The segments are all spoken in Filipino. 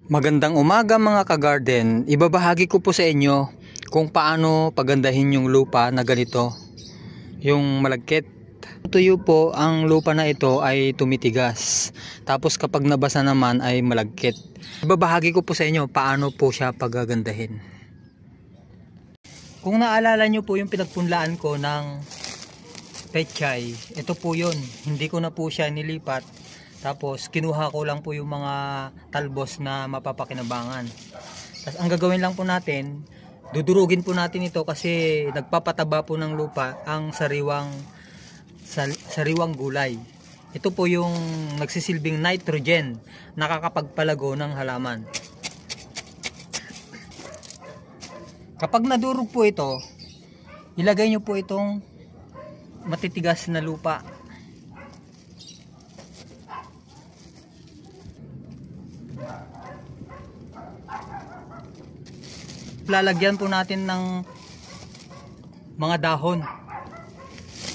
Magandang umaga mga ka-garden. Ibabahagi ko po sa inyo kung paano pagandahin yung lupa na ganito, yung malagkit. Tuyo po ang lupa na ito ay tumitigas. Tapos kapag nabasa naman ay malagkit. Ibabahagi ko po sa inyo paano po siya pagagandahin. Kung naalala nyo po yung pinagpunlaan ko ng pechay, ito po yun. Hindi ko na po siya nilipat. Tapos kinuha ko lang po yung mga talbos na mapapakinabangan. Tapos ang gagawin lang po natin, dudurugin po natin ito kasi nagpapataba po ng lupa ang sariwang gulay. Ito po yung nagsisilbing nitrogen, nakakapagpalago ng halaman. Kapag nadurog po ito, ilagay nyo po itong matitigas na lupa. Lalagyan po natin ng mga dahon.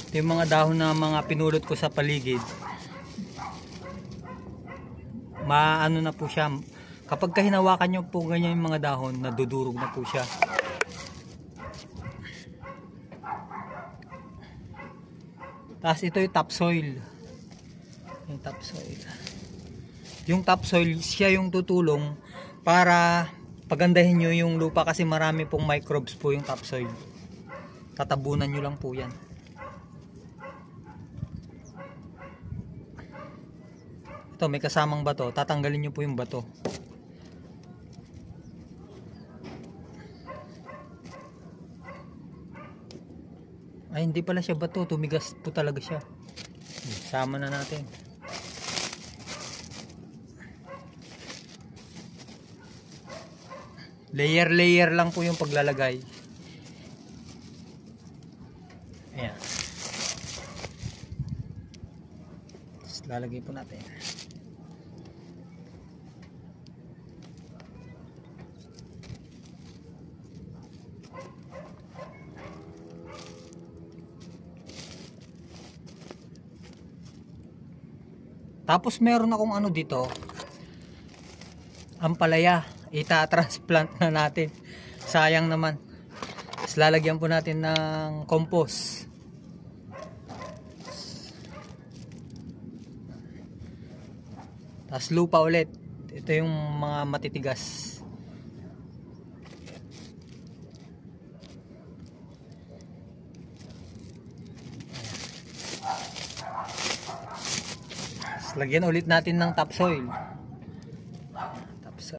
Ito yung mga dahon na mga pinulot ko sa paligid. Maano na po siya. Kapag hinawakan nyo po ganyan yung mga dahon, nadudurog na po siya. Tapos ito yung topsoil. Yung topsoil, siya yung tutulong para pagandahin nyo yung lupa kasi marami pong microbes po yung topsoil. Tatabunan nyo lang po yan. Ito may kasamang bato, tatanggalin nyo po yung bato. Ay hindi pala siya bato, tumigas po talaga siya. Sama na natin. Layer lang po yung paglalagay. Ayan. Tapos lalagay po natin. Tapos meron akong ano dito, ampalaya. Ita-transplant na natin. Sayang naman. Tapos lalagyan po natin ng compost. Tapos lupa ulit. Ito yung mga matitigas. Tapos lagyan ulit natin ng topsoil.